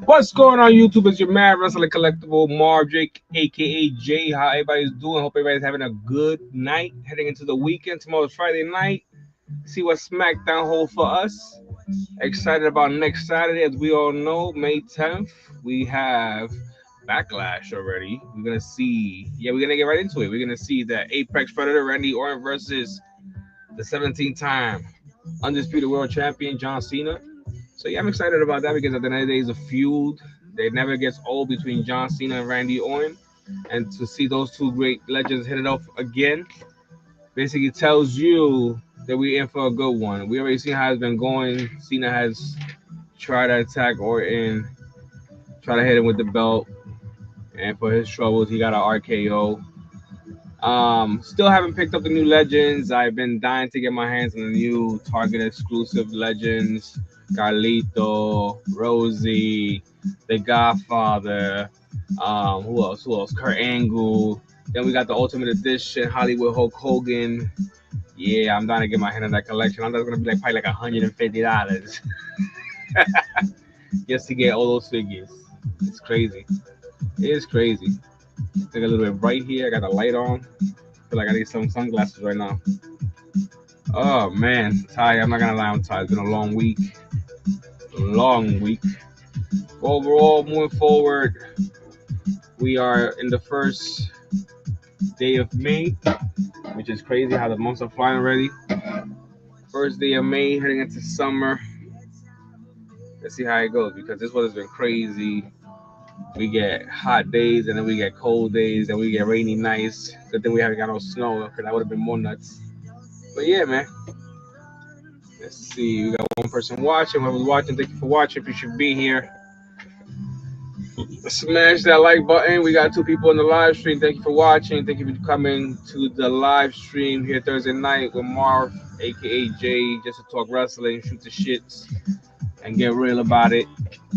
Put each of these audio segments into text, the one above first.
What's going on YouTube? It's your Mad Wrestling Collectible Marv Jake, aka Jay. How everybody's doing? Hope everybody's having a good night. Heading into the weekend. Tomorrow's Friday night. See what SmackDown hold for us. Excited about next Saturday, as we all know, May 10th. We have Backlash already. We're gonna see. Yeah, we're gonna get right into it. We're gonna see the Apex Predator Randy Orton versus the 17-time undisputed world champion John Cena. So yeah, I'm excited about that because at the end of the day, it's a feud that never gets old between John Cena and Randy Orton, and to see those two great legends hit it off again, basically tells you that we're in for a good one. We already seen how it's been going. Cena has tried to attack Orton, try to hit him with the belt, and for his troubles, he got an RKO. Still haven't picked up the new legends. I've been dying to get my hands on the new Target exclusive legends. Carlito, Rosie, The Godfather. Who else? Who else? Kurt Angle. Then we got the Ultimate Edition, Hollywood Hulk Hogan. Yeah, I'm dying to get my hand on that collection. I'm just gonna be like probably like $150 just to get all those figures. It's crazy. It is crazy. Take a little bit bright here. I got the light on. Feel like I need some sunglasses right now. Oh man, Ty, I'm not gonna lie, I'm tired. It's been a long week. Long week. Overall, moving forward, we are in the first day of May, which is crazy how the months are flying already. First day of May, heading into summer. Let's see how it goes because this weather's been crazy. We get hot days and then we get cold days and we get rainy nights. Good thing we haven't got no snow because that would have been more nuts. But yeah, man. Let's see. We got one person watching. Whoever's watching, thank you for watching. If you should be here, smash that like button. We got two people in the live stream. Thank you for watching. Thank you for coming to the live stream here Thursday night with Marv, aka Jay, just to talk wrestling, shoot the shits, and get real about it.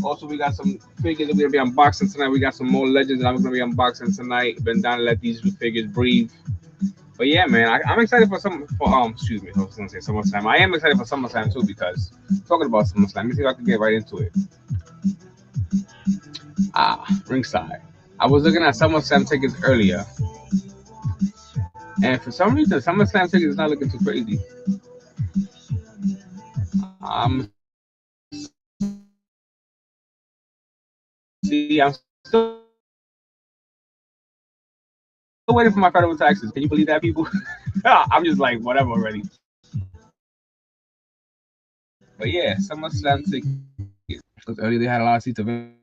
Also, we got some figures that we're gonna be unboxing tonight. We got some more legends that I'm gonna be unboxing tonight. Been down to let these figures breathe. But yeah, man, I'm excited for excuse me, I was gonna say SummerSlam. I am excited for SummerSlam too because talking about SummerSlam, let me see if I can get right into it. Ringside. I was looking at SummerSlam tickets earlier, and for some reason, SummerSlam tickets is not looking too crazy. See, I'm still waiting for my federal taxes. Can you believe that, people? I'm just like whatever already. But yeah, SummerSlam tickets. Because earlier they had a lot of seats available.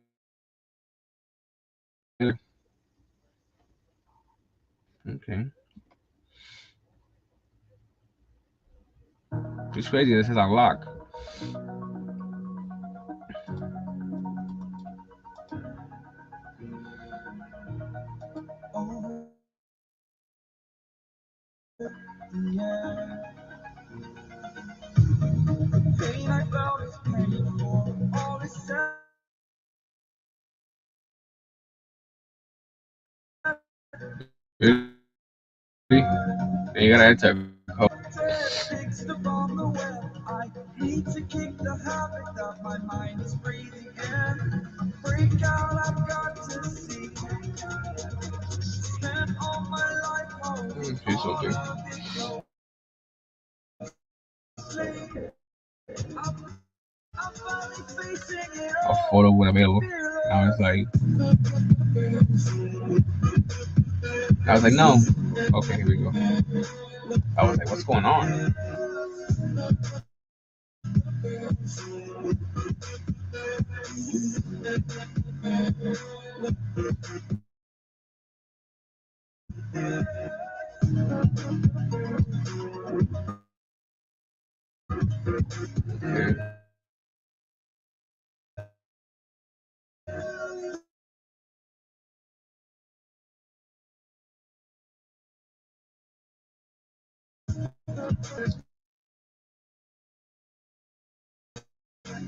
Okay. It's crazy. This is unlocked. Really? And you gotta enter a code. Okay, something. A photo when available. I was like, no. Okay, here we go. I was like, what's going on? Okay.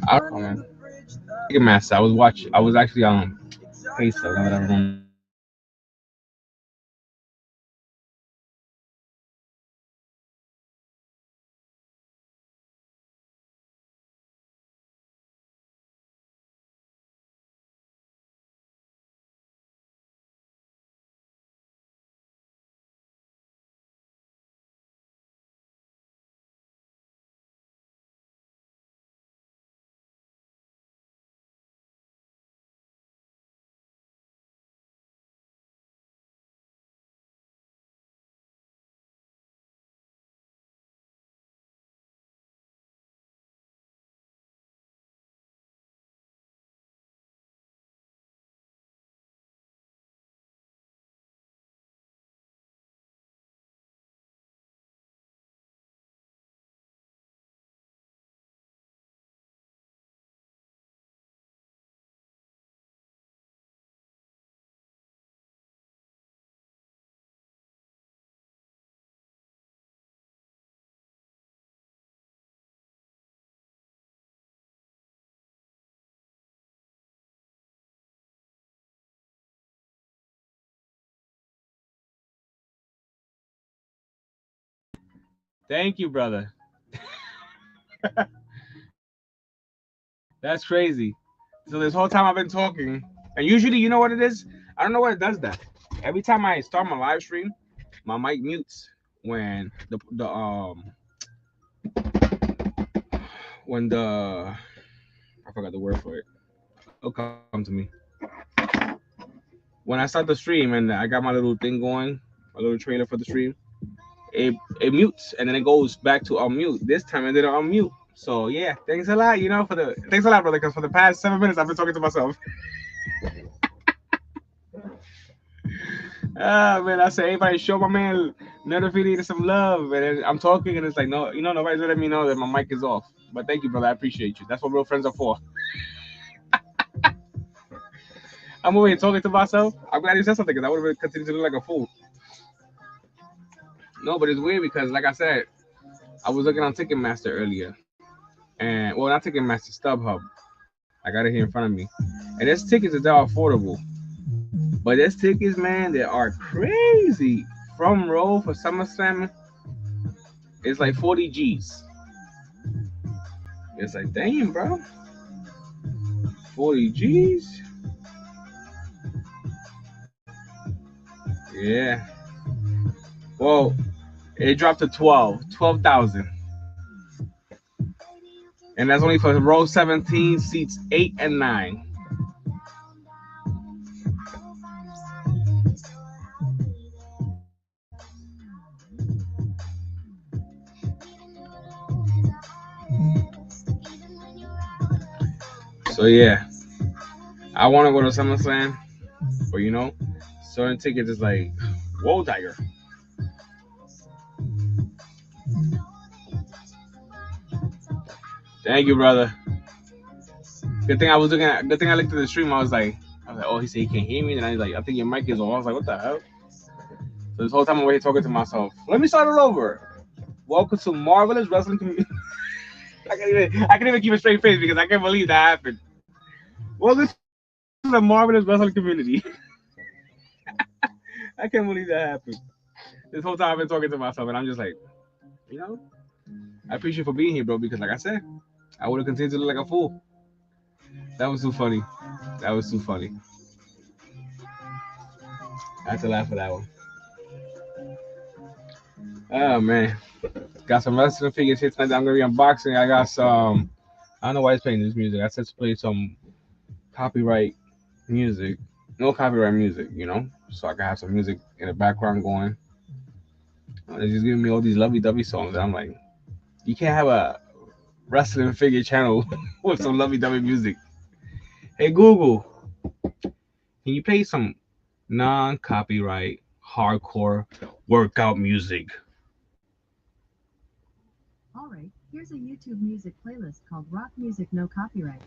I don't know, man. Ticketmaster. I was watching. I was actually on Facebook. I remember. Thank you, brother. That's crazy. So this whole time I've been talking, and usually, you know what it is? I don't know what it does that. Every time I start my live stream, my mic mutes when the I forgot the word for it. It'll come to me. When I start the stream and I got my little thing going, my little trailer for the stream, it mutes and then it goes back to unmute. This time it didn't unmute. So yeah, thanks a lot, for the thanks a lot, brother, because for the past 7 minutes I've been talking to myself. Ah man, I said everybody show my man another video some love, and then I'm talking and it's like no, nobody's letting me know that my mic is off. But thank you, brother, I appreciate you. That's what real friends are for. I'm over here talking to myself. I'm glad you said something because I would have continued to look like a fool. No, but it's weird because, like I said, I was looking on Ticketmaster earlier, and well, not Ticketmaster, StubHub. I got it here in front of me, and there's tickets that are affordable, but there's tickets, man, that are crazy. From row for SummerSlam, it's like 40 G's. It's like, damn, bro, 40 G's. Yeah. Well, it dropped to 12,000. And that's only for row 17, seats 8 and 9. So yeah, I want to go to SummerSlam, but certain tickets is like, whoa, Tiger. Thank you, brother. Good thing I looked at the stream. I was like, oh, he said he can't hear me, and I was like, I think your mic is on. I was like, what the hell? So this whole time I'm over here talking to myself. Let me start it over. Welcome to Marvelous Wrestling Community. I can't even keep a straight face because I can't believe that happened. Welcome to the Marvelous Wrestling Community. I can't believe that happened. This whole time I've been talking to myself, and I'm just like, I appreciate you for being here, bro, because like I said, I would have continued to look like a fool. That was too funny. That was too funny. I had to laugh at that one. Oh, man. Got some wrestling figures here tonight that I'm going to be unboxing. I got some, I don't know why it's playing this music. I said to play some copyright music. No copyright music, so I can have some music in the background going. They're just giving me all these lovey-dovey songs. And I'm like, you can't have a wrestling figure channel with some lovey-dovey music. Hey, Google, can you play some non-copyright hardcore workout music? All right, here's a YouTube music playlist called Rock Music No Copyright.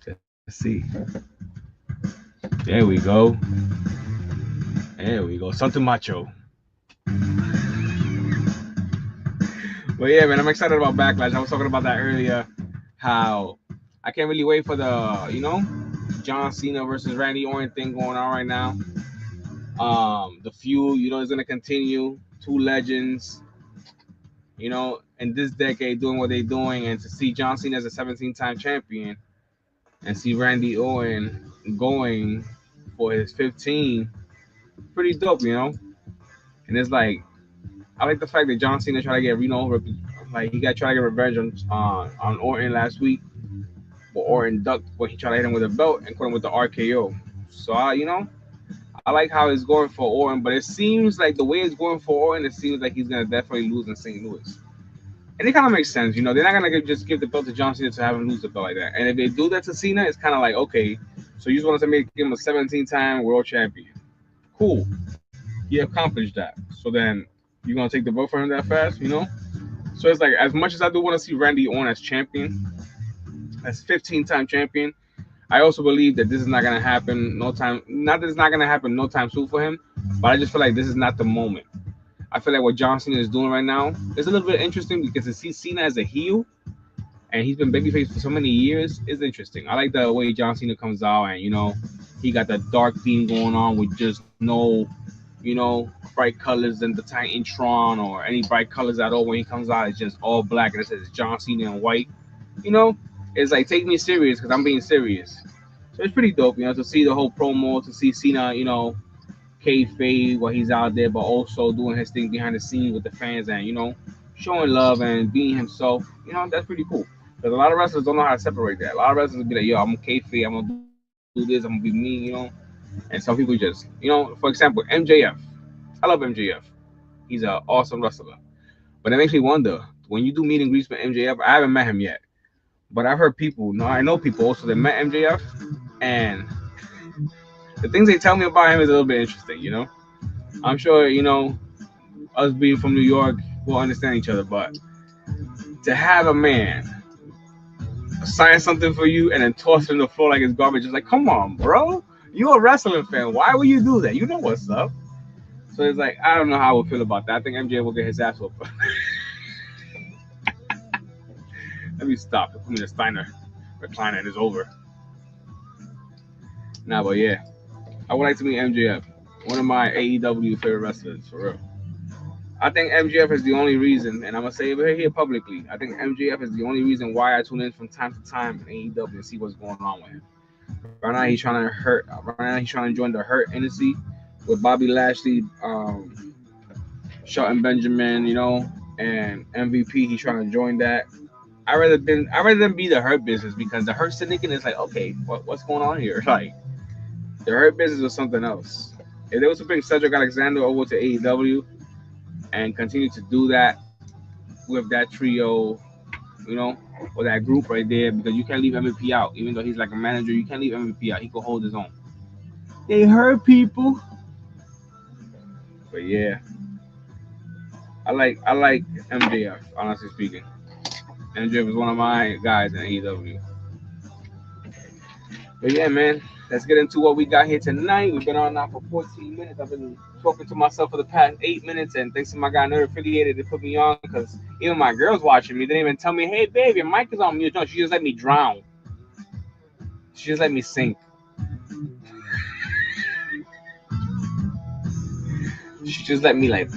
Let's see. There we go. There we go. Something macho. But yeah, man, I'm excited about Backlash. I was talking about that earlier. How I can't really wait for the, John Cena versus Randy Orton thing going on right now. The feud, is going to continue. Two legends, in this decade doing what they're doing. And to see John Cena as a 17-time champion and see Randy Orton going for his 15, pretty dope, And it's like, I like the fact that John Cena tried to get Reno over. Like, he got trying to get revenge on Orton last week. But Orton ducked, but he tried to hit him with a belt and caught him with the RKO. So, I like how it's going for Orton, but it seems like the way it's going for Orton, it seems like he's going to definitely lose in St. Louis. And it kind of makes sense, They're not going to just give the belt to John Cena to have him lose the belt like that. And if they do that to Cena, it's kind of like, okay, so you just wanted to make him a 17-time world champion. Cool. He accomplished that. So then you're going to take the belt for him that fast, So it's like, as much as I do want to see Randy Orton as champion, as 15-time champion, I also believe that this is not going to happen no time. Not that it's not going to happen no time soon for him, but I just feel like this is not the moment. I feel like what John Cena is doing right now is a little bit interesting because to see Cena as a heel, and he's been babyface for so many years, is interesting. I like the way John Cena comes out and, he got the dark theme going on with just no bright colors in the Titantron or any bright colors at all. When he comes out, it's just all black and it says John Cena in white. You know, it's like take me serious because I'm being serious. So it's pretty dope, to see the whole promo, to see Cena, kayfabe while he's out there, but also doing his thing behind the scenes with the fans and showing love and being himself. That's pretty cool. Because a lot of wrestlers don't know how to separate that. A lot of wrestlers will be like, "Yo, I'm kayfabe. I'm gonna do this. I'm gonna be me." And some people just, for example, MJF. I love MJF. He's an awesome wrestler. But it makes me wonder when you do meet and greets with MJF. I haven't met him yet, but I've heard people. No, I know people also that met MJF, and the things they tell me about him is a little bit interesting. I'm sure us being from New York will understand each other, but to have a man sign something for you and then toss it in the floor like it's garbage, it's like, come on, bro. You're a wrestling fan. Why would you do that? You know what's up. So it's like I don't know how I would feel about that. I think MJ will get his ass whooped. Let me stop. Put me in the Steiner recliner and it's over. Nah, but yeah, I would like to meet MJF, one of my AEW favorite wrestlers for real. I think MJF is the only reason, and I'm gonna say it here publicly. I think MJF is the only reason why I tune in from time to time in AEW and see what's going on with him. Right now he's trying to hurt. Right now he's trying to join the Hurt Entity with Bobby Lashley, Shelton Benjamin, and MVP. He's trying to join that. I rather than be the Hurt Business because the Hurt Syndicate is like, okay, what's going on here? Like the Hurt Business was something else. If they was to bring Cedric Alexander over to AEW and continue to do that with that trio, you know, or that group right there, because you can't leave MVP out. Even though he's like a manager, you can't leave MVP out. He could hold his own. They hurt people, but yeah, I like MJF. Honestly speaking, MJF is one of my guys in AEW. But yeah, man, let's get into what we got here tonight. We've been on now for 14 minutes. I've been talking to myself for the past 8 minutes, and thanks to my guy Nerd Affiliated to put me on because even my girl's watching me. They didn't even tell me, "Hey, babe, your mic is on mute." No, she just let me drown. She just let me sink. She just let me like.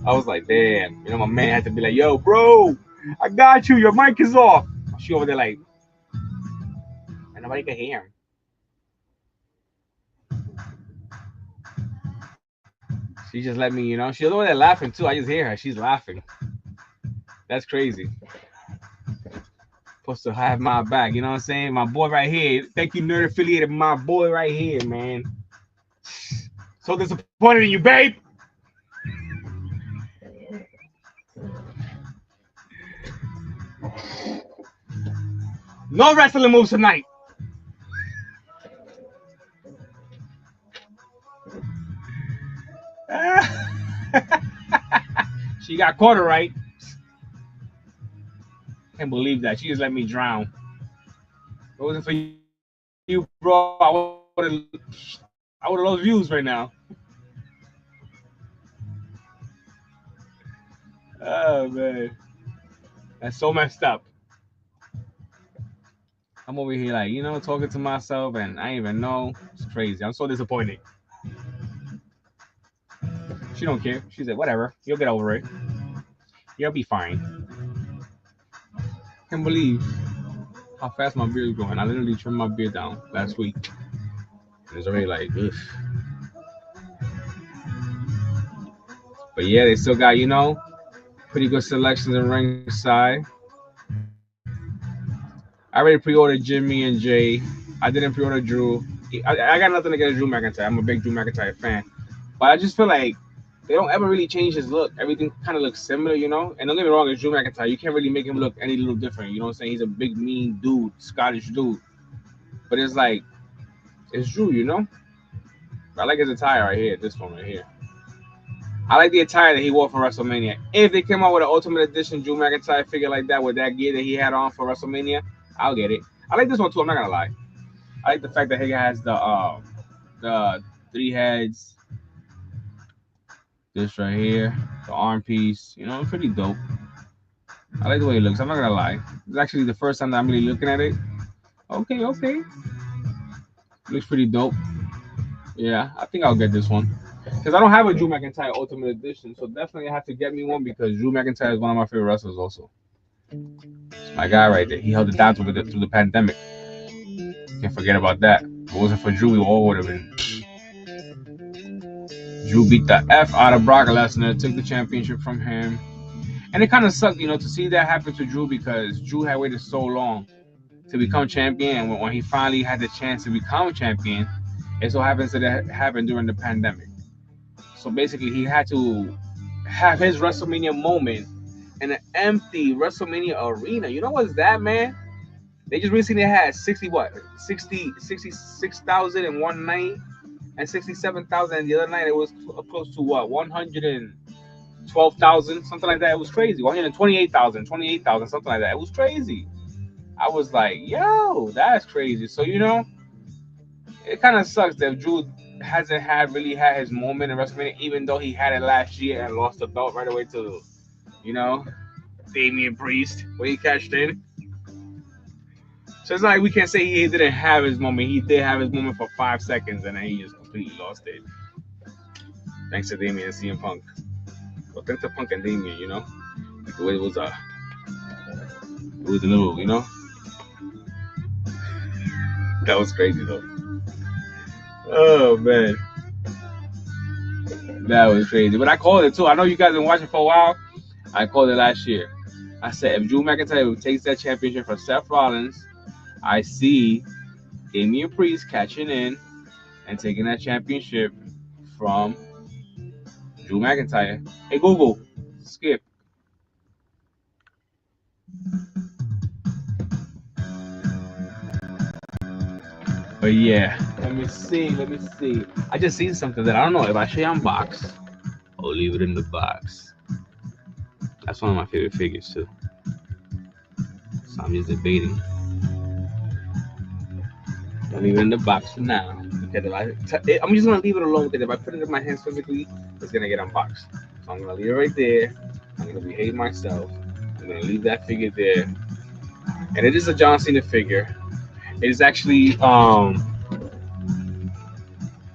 I was like, damn. My man had to be like, "Yo, bro, I got you. Your mic is off." She over there like, and nobody can hear him. She just let me, She's over there laughing too. I just hear her. She's laughing. That's crazy. Supposed to have my back. You know what I'm saying? My boy right here. Thank you, Nerd Affiliated. My boy right here, man. So disappointed in you, babe. No wrestling moves tonight. She got caught right. Can't believe that. She just let me drown. If it wasn't for you, bro, I would have lost views right now. Oh man, that's so messed up. I'm over here like talking to myself, and I even know it's crazy. I'm so disappointed. She don't care. She's like, whatever. You'll get over it. You'll be fine. Can't believe how fast my beard is going. I literally trimmed my beard down last week. And it's already like, ugh. But yeah, they still got, pretty good selections in ringside. I already pre-ordered Jimmy and Jay. I didn't pre-order Drew. I got nothing against Drew McIntyre. I'm a big Drew McIntyre fan. But I just feel like they don't ever really change his look. Everything kind of looks similar, And don't get me wrong, it's Drew McIntyre. You can't really make him look any little different. You know what I'm saying? He's a big, mean dude, Scottish dude. But it's like, it's Drew. I like his attire right here, this one right here. I like the attire that he wore for WrestleMania. If they came out with an Ultimate Edition Drew McIntyre figure like that with that gear that he had on for WrestleMania, I'll get it. I like this one too. I'm not gonna lie. I like the fact that he has the 3 heads. This right here, the arm piece. Pretty dope. I like the way it looks. I'm not gonna lie. It's actually the first time that I'm really looking at it. Okay. Looks pretty dope. Yeah, I think I'll get this one. Because I don't have a Drew McIntyre Ultimate Edition, so definitely I have to get me one because Drew McIntyre is one of my favorite wrestlers. Also, it's my guy right there. He held it down through the pandemic. Can't forget about that. If it wasn't for Drew, we all would have been. Drew beat the F out of Brock Lesnar, took the championship from him. And it kind of sucked, to see that happen to Drew because Drew had waited so long to become champion. And when he finally had the chance to become champion, it so happens that it happened during the pandemic. So basically, he had to have his WrestleMania moment in an empty WrestleMania arena. You know what's that, man? They just recently had 66,000 in one night and 67,000 in the other night. It was close to 112,000, something like that. It was crazy. 128,000, 28,000, something like that. It was crazy. I was like, yo, that's crazy. So, it kind of sucks that Drew hasn't really had his moment in WrestleMania, even though he had it last year and lost the belt right away to, Damian Priest when he cashed in. So it's not like we can't say he didn't have his moment. He did have his moment for 5 seconds, and then he just completely lost it. Thanks to Damian and CM Punk. Well, thanks to Punk and Damian, Like the way it was a little, That was crazy, though. Oh, man. That was crazy. But I called it, too. I know you guys have been watching for a while. I called it last year. I said, if Drew McIntyre takes that championship from Seth Rollins, I see Damian Priest catching in and taking that championship from Drew McIntyre. Hey, Google, skip. But yeah, let me see. I just seen something that I don't know if I should unbox or leave it in the box. That's one of my favorite figures too. So I'm just debating. I'll leave it in the box for now because I'm just gonna leave it alone because if I put it in my hands physically, it's gonna get unboxed. So I'm gonna leave it right there. I'm gonna behave myself. I'm gonna leave that figure there. And it is a John Cena figure. It is actually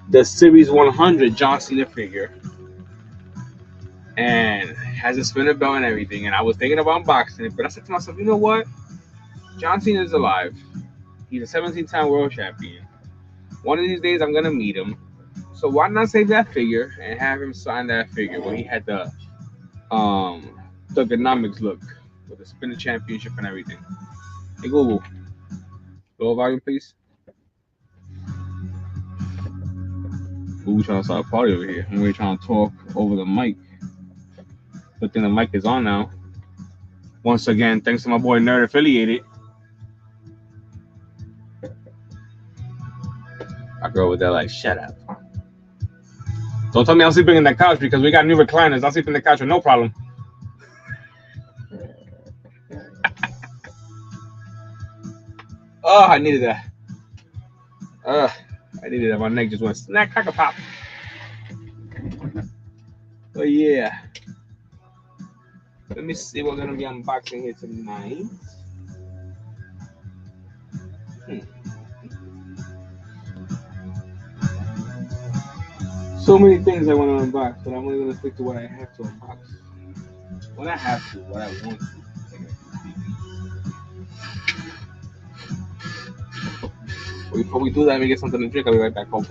the Series 100 John Cena figure, and has a spinner belt and everything. And I was thinking about unboxing it, but I said to myself, you know what? John Cena is alive. He's a 17-time world champion. One of these days, I'm gonna meet him. So why not save that figure and have him sign that figure when he had the ergonomics look with the spinner championship and everything. Hey Google, lower volume, please. Google trying to start a party over here. I'm really trying to talk over the mic. Good thing the mic is on now. Once again, thanks to my boy Nerd Affiliated. I go over there like, shut up. Don't tell me I'm sleeping in the couch because we got new recliners. I'll sleep in the couch with no problem. Oh, I needed that. I needed that. My neck just went snack, crack a pop. But yeah. Let me see what we're going to be unboxing here tonight. So many things I want to unbox, but I'm only going to stick to what I have to unbox. What I have to, what I want to. Before we do that, let me get something to drink. I'll be right back home.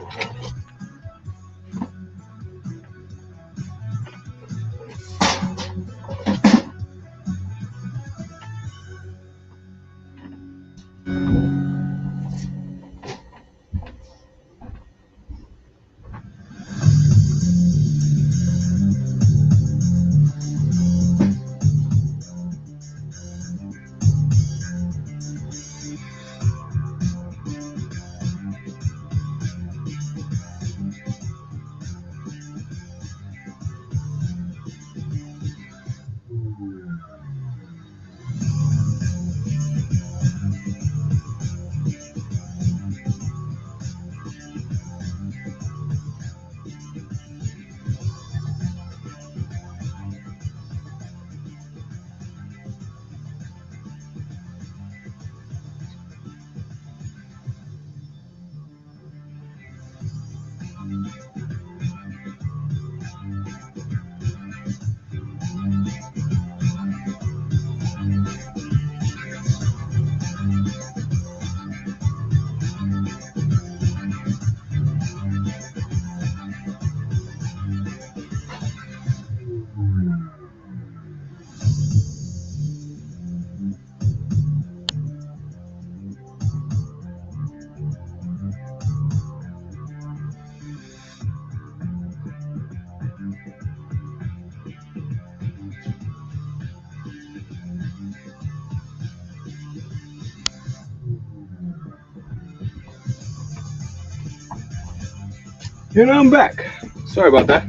And I'm back. Sorry about that.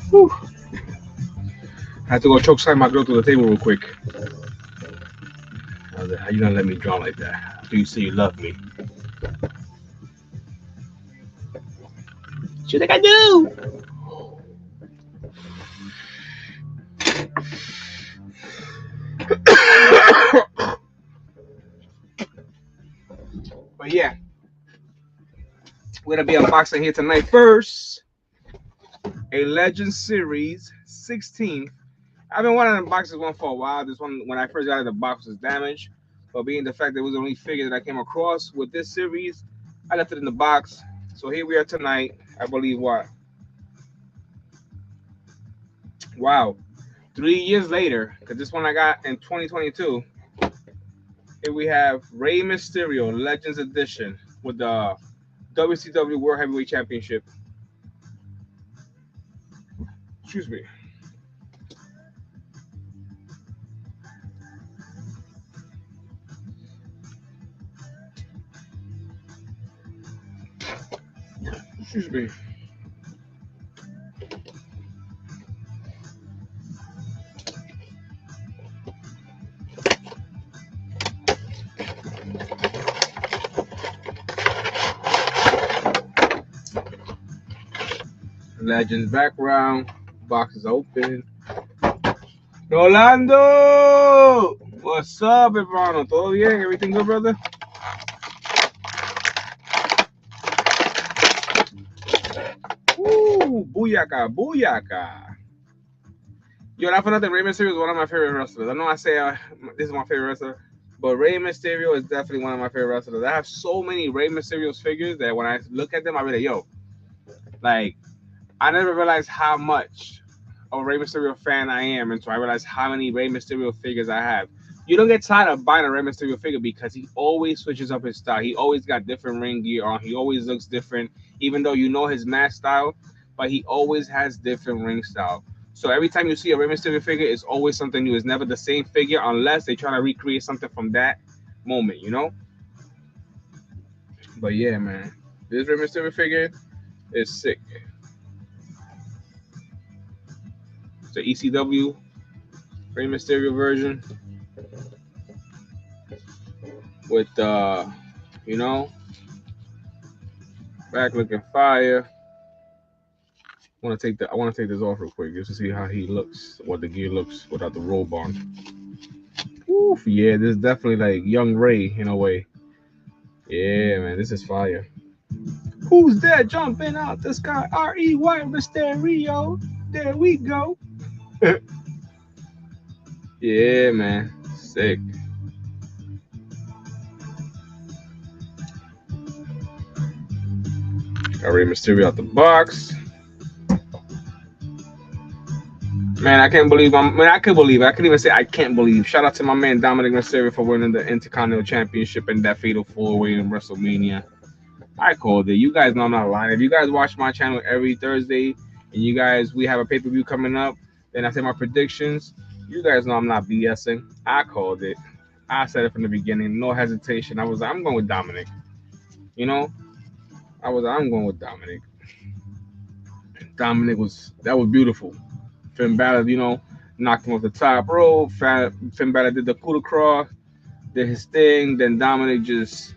Whew. I had to go choke slam my girl to the table real quick. I was like, how you gonna let me drown like that? Do you say you love me? What you think I do? But yeah, we're gonna be unboxing here tonight. First, a Legend Series 16. I've been wanting to unbox this one for a while. This one, when I first got it, the box was damaged. But being the fact that it was the only figure that I came across with this series, I left it in the box. So here we are tonight. I believe what? Wow. 3 years later, because this one I got in 2022. Here we have Rey Mysterio Legends Edition with the WCW World Heavyweight Championship. Excuse me. Excuse me. Legends background. Box is open. Rolando! What's up, hermano? ¿Todo bien? Everything good, brother? Booyaka, booyaka. Yo, not for nothing, Rey Mysterio is one of my favorite wrestlers. I know I say this is my favorite wrestler, but Rey Mysterio is definitely one of my favorite wrestlers. I have so many Rey Mysterio's figures that when I look at them, I be like, yo, like, I never realized how much of a Rey Mysterio fan I am until I realized how many Rey Mysterio figures I have. You don't get tired of buying a Rey Mysterio figure because he always switches up his style. He always got different ring gear on. He always looks different, even though you know his mask style, but he always has different ring style. So every time you see a Rey Mysterio figure, it's always something new. It's never the same figure unless they try to recreate something from that moment, you know? But yeah, man. This Rey Mysterio figure is sick. It's the ECW Rey Mysterio version with you know, back looking fire. I want to take this off real quick just to see how he looks, what the gear looks without the robe on. Oof, yeah, this is definitely like young Ray in a way. Yeah, man, this is fire. Who's that jumping out the sky? R-E-Y Mysterio. There we go. Yeah, man, sick. Got Rey Mysterio out the box. Man, I can't believe I can believe. I can even say I can't believe. Shout out to my man Dominic Mysterio for winning the Intercontinental Championship in that Fatal 4-Way in WrestleMania. I called it. You guys know I'm not lying. If you guys watch my channel every Thursday and we have a pay-per-view coming up, then I say my predictions. You guys know I'm not BSing. I called it. I said it from the beginning, no hesitation. I'm going with Dominic. You know, I'm going with Dominic. That was beautiful. Finn Balor, knocked him off the top rope. Finn Balor did the coup de grace, did his thing. Then Dominic just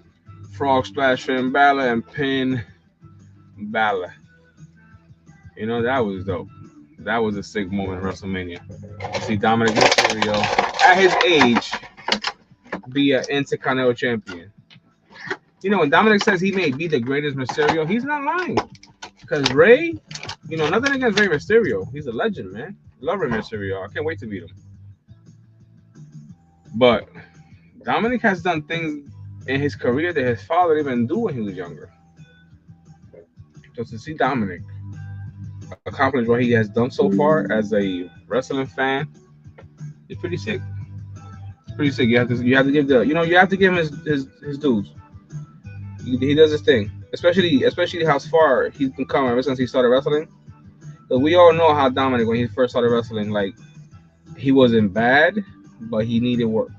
frog splash Finn Balor and pin Balor. That was dope. That was a sick moment in WrestleMania. See Dominic Mysterio at his age be an Intercontinental Champion. When Dominic says he may be the greatest Mysterio, he's not lying. Because Rey, nothing against Rey Mysterio. He's a legend, man. Love Rey Mysterio. I can't wait to beat him. But Dominic has done things in his career that his father didn't do when he was younger. So to see Dominic accomplish what he has done so far as a wrestling fan, it's pretty sick. It's pretty sick. You have to give him his dues. He does his thing, especially how far he's come ever since he started wrestling. Because we all know how Dominic, when he first started wrestling, like he wasn't bad, but he needed work.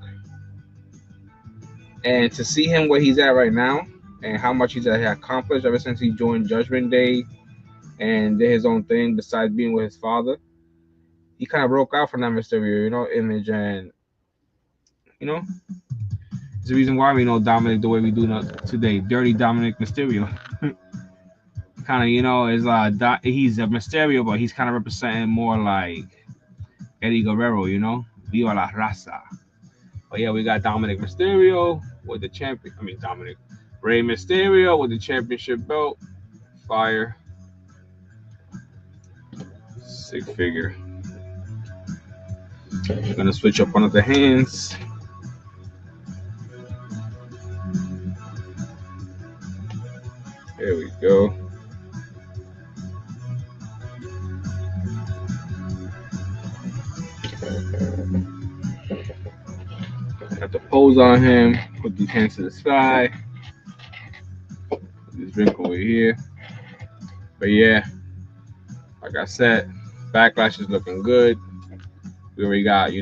And to see him where he's at right now, and how much he's accomplished ever since he joined Judgment Day, and did his own thing besides being with his father. He kind of broke out from that Mysterio, image, and you know, it's the reason why we know Dominic the way we do today. Dirty Dominic Mysterio. Kind of, is he's a Mysterio, but he's kind of representing more like Eddie Guerrero, Viva la Raza. But yeah, we got Dominic Mysterio with the champion. I mean, Dominic Rey Mysterio with the championship belt. Fire. Sick figure. I'm gonna switch up one of the hands. There we go. Got the pose on him. Put these hands to the side. Put this drink over here. But yeah, like I said, Backlash is looking good. We already got,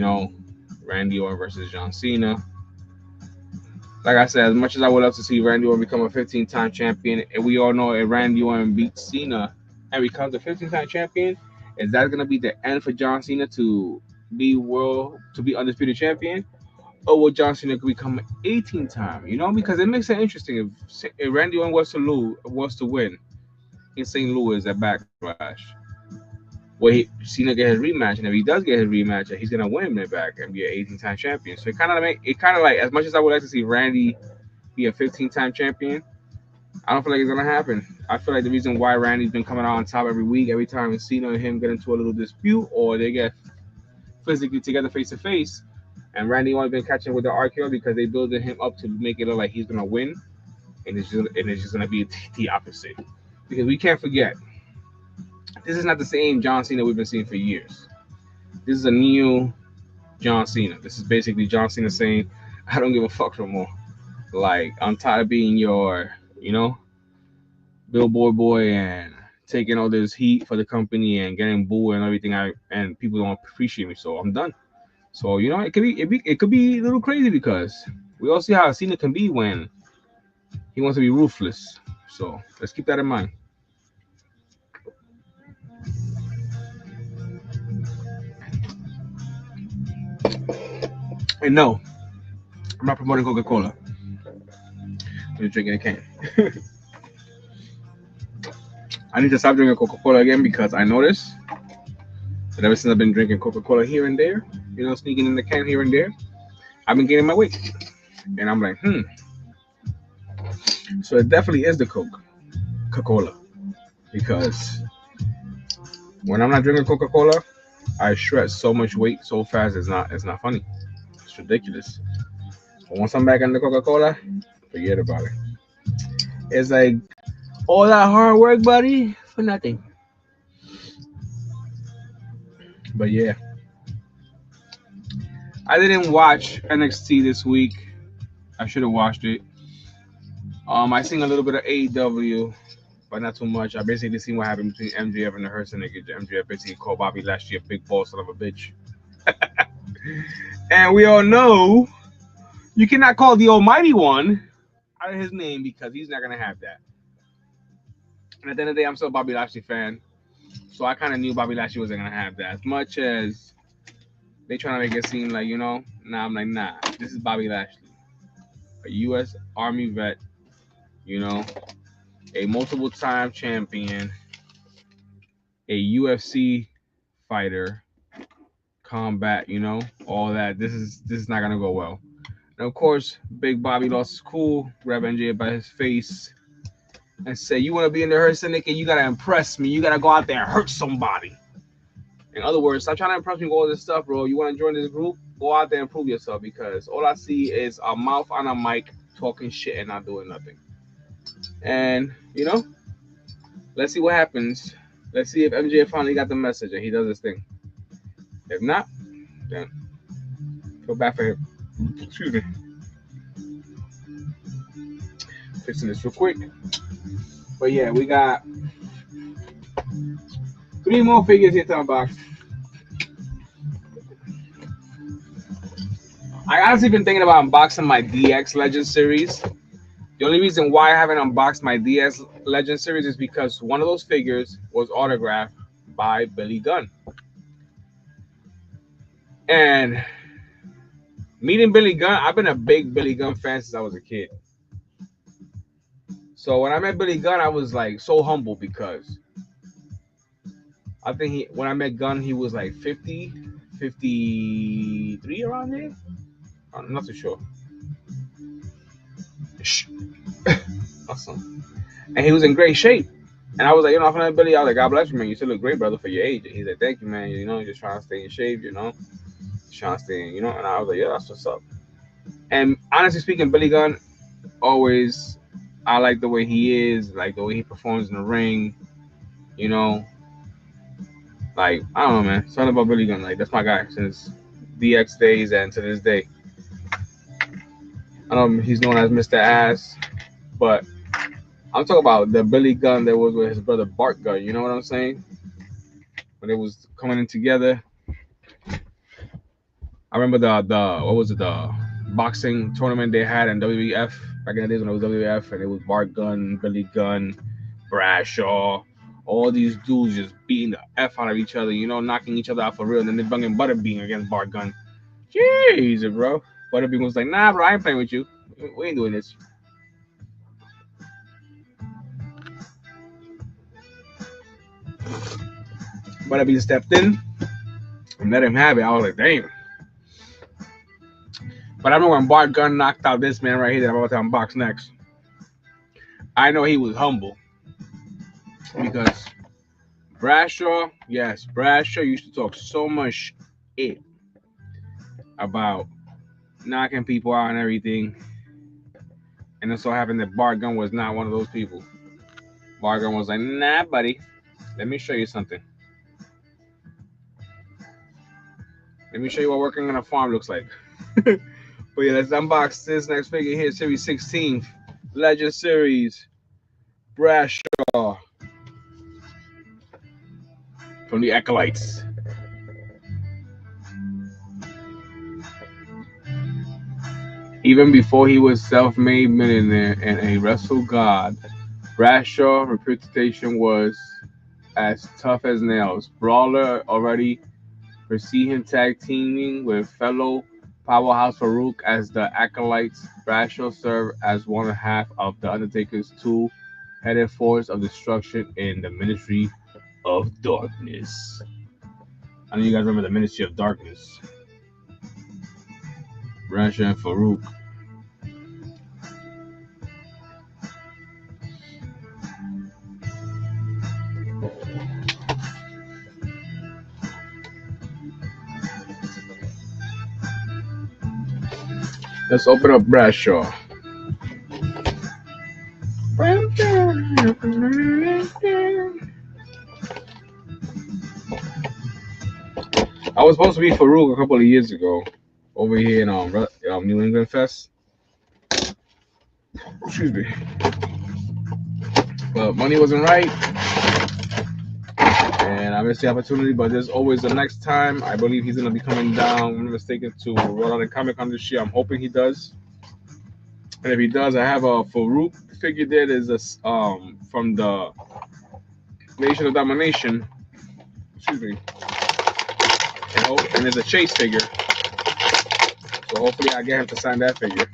Randy Orton versus John Cena. Like I said, as much as I would love to see Randy Orton become a 15-time champion, and we all know if Randy Orton beats Cena and becomes a 15-time champion, is that going to be the end for John Cena to be undisputed champion? Or will John Cena become an 18-time? Because it makes it interesting if Randy Orton was to win in St. Louis at Backlash. Well, Cena get his rematch, and if he does get his rematch, he's gonna win it back and be an 18-time champion. So it kind of like, as much as I would like to see Randy be a 15-time champion, I don't feel like it's gonna happen. I feel like the reason why Randy's been coming out on top every week, every time Cena and him get into a little dispute or they get physically together face to face, and Randy only been catching with the RKO because they building him up to make it look like he's gonna win, and it's just gonna be the opposite. Because we can't forget, this is not the same John Cena we've been seeing for years. This is a new John Cena. This is basically John Cena saying, I don't give a fuck no more. Like, I'm tired of being your, billboard boy and taking all this heat for the company and getting booed and everything. And people don't appreciate me, so I'm done. So, it could be a little crazy because we all see how Cena can be when he wants to be ruthless. So let's keep that in mind. And no, I'm not promoting Coca-Cola. I'm just drinking a can. I need to stop drinking Coca-Cola again because I noticed that ever since I've been drinking Coca-Cola here and there, sneaking in the can here and there, I've been gaining my weight. And I'm like, So it definitely is the Coca-Cola. Because when I'm not drinking Coca-Cola, I shred so much weight so fast it's not funny. It's ridiculous. But once I'm back on the Coca-Cola, forget about it. It's like all that hard work, buddy, for nothing. But yeah, I didn't watch NXT this week. I should have watched it. I seen a little bit of AEW, but not too much. I basically seen what happened between MJF and the Hurt Syndicate. MJF basically called Bobby Lashley a big boss son of a bitch. And we all know you cannot call the Almighty One out of his name because he's not going to have that. And at the end of the day, I'm still a Bobby Lashley fan. So I kind of knew Bobby Lashley wasn't going to have that. As much as they trying to make it seem like, I'm like, nah, this is Bobby Lashley. A U.S. Army vet, a multiple-time champion, a UFC fighter, combat, all that. This is not going to go well. And of course, Big Bobby lost his cool, grabbed MJ by his face, and said, you want to be in the Hurt Syndicate, you got to impress me. You got to go out there and hurt somebody. In other words, stop trying to impress me with all this stuff, bro. You want to join this group? Go out there and prove yourself because all I see is a mouth on a mic talking shit and not doing nothing. And, let's see what happens. Let's see if MJ finally got the message and he does his thing. If not, then feel bad for him. Excuse me. Fixing this real quick. But yeah, we got 3 more figures here to unbox. I honestly been thinking about unboxing my DX Legends series The only reason why I haven't unboxed my DS Legend series is because one of those figures was autographed by Billy Gunn. And meeting Billy Gunn, I've been a big Billy Gunn fan since I was a kid. So when I met Billy Gunn, I was like so humble because I think when I met Gunn, he was like 50, 53 around there. I'm not too sure. Awesome. And he was in great shape. And I was like, if I met Billy, I was like, God bless you, man. You still look great, brother, for your age. And he's like, thank you, man. Just trying to stay in shape, Just trying to stay in, And I was like, yeah, that's what's up. And honestly speaking, Billy Gunn, always, I like the way he is, like the way he performs in the ring, you know. Like, I don't know, man. Something about Billy Gunn, like, that's my guy since DX days and to this day. I know he's known as Mr. Ass, but I'm talking about the Billy Gunn that was with his brother Bart Gunn. You know what I'm saying? When they was coming in together. I remember the boxing tournament they had in WWF back in the days when it was WWF, and it was Bart Gunn, Billy Gunn, Bradshaw, all these dudes just beating the F out of each other, knocking each other out for real. And then they bunging Butterbean against Bart Gunn. Jeez, bro. Butterbean was like, nah, bro, I ain't playing with you. We ain't doing this. Butterbean stepped in and let him have it. I was like, damn. But I remember when Bart Gunn knocked out this man right here that I'm about to unbox next. I know he was humble because Bradshaw used to talk so much shit about knocking people out and everything. And it so happened that Bart Gunn was not one of those people. Bart Gunn was like, nah, buddy, let me show you something. Let me show you what working on a farm looks like. But yeah, let's unbox this next figure here, Series 16, Legend Series, Bradshaw from the Acolytes. Even before he was self-made millionaire and a wrestle god, Bradshaw's reputation was as tough as nails. Brawler already foresee him tag teaming with fellow powerhouse Farouk as the Acolytes. Bradshaw served as one half of the Undertaker's two-headed force of destruction in the Ministry of Darkness. I know you guys remember the Ministry of Darkness. Bradshaw and Farouk. Let's open up Bradshaw. I was supposed to be Farouk a couple of years ago over here in New England Fest. Excuse me. But money wasn't right. And I missed the opportunity, but there's always the next time. I believe he's going to be coming down, if I'm not mistaken, to Rhode Island Comic Con this year. I'm hoping he does. And if he does, I have a Farouk figure there. There's a from the Nation of Domination. Excuse me. And there's a Chase figure. So hopefully I get him to sign that figure.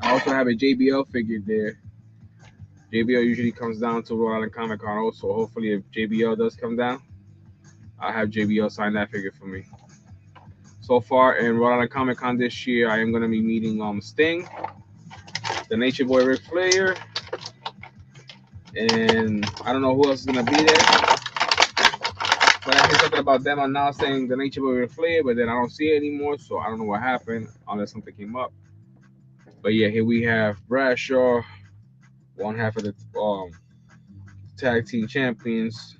I also have a JBL figure there. JBL usually comes down to Rhode Island Comic Con also. Hopefully if JBL does come down, I'll have JBL sign that figure for me. So far in Rhode Island Comic Con this year, I am going to be meeting Sting, the Nature Boy Ric Flair, and I don't know who else is going to be there. But I heard something about them announcing the Nature Boy Ric Flair, but then I don't see it anymore, so I don't know what happened unless something came up. But yeah, here we have Bradshaw, one half of the tag team champions.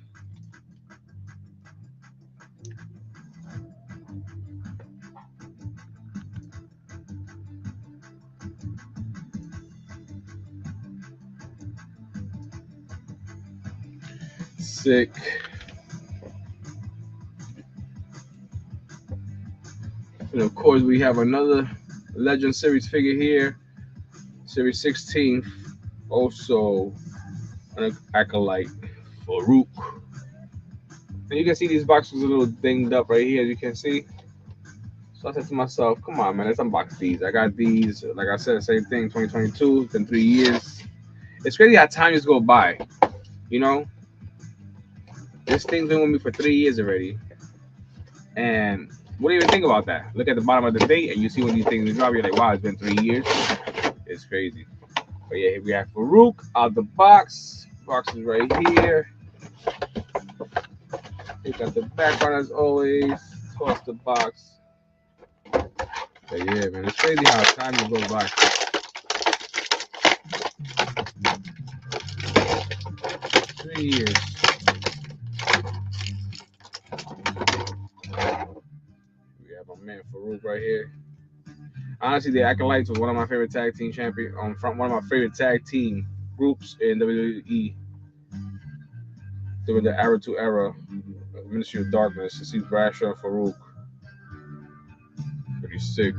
Sick. And of course, we have another Legend Series figure here, Series 16th. Also, an acolyte for Rook. And you can see these boxes are a little dinged up right here, as you can see. So I said to myself, come on, man, let's unbox these. I got these, like I said, same thing, 2022. It's been 3 years. It's crazy how time just go by. You know, this thing's been with me for 3 years already. And what do you even think about that? Look at the bottom of the date and you see when these things drop, you're like, wow, it's been 3 years. It's crazy. But yeah, here we have Farouk out the box. Box is right here. We got the background as always. Toss the box. But yeah, man, it's crazy how time just goes by. 3 years. We have my man Farouk right here. Honestly, the Acolytes was one of my favorite tag team champion from one of my favorite tag team groups in WWE during the Era to Era Ministry of Darkness. To see Bradshaw and Farouk. Pretty sick.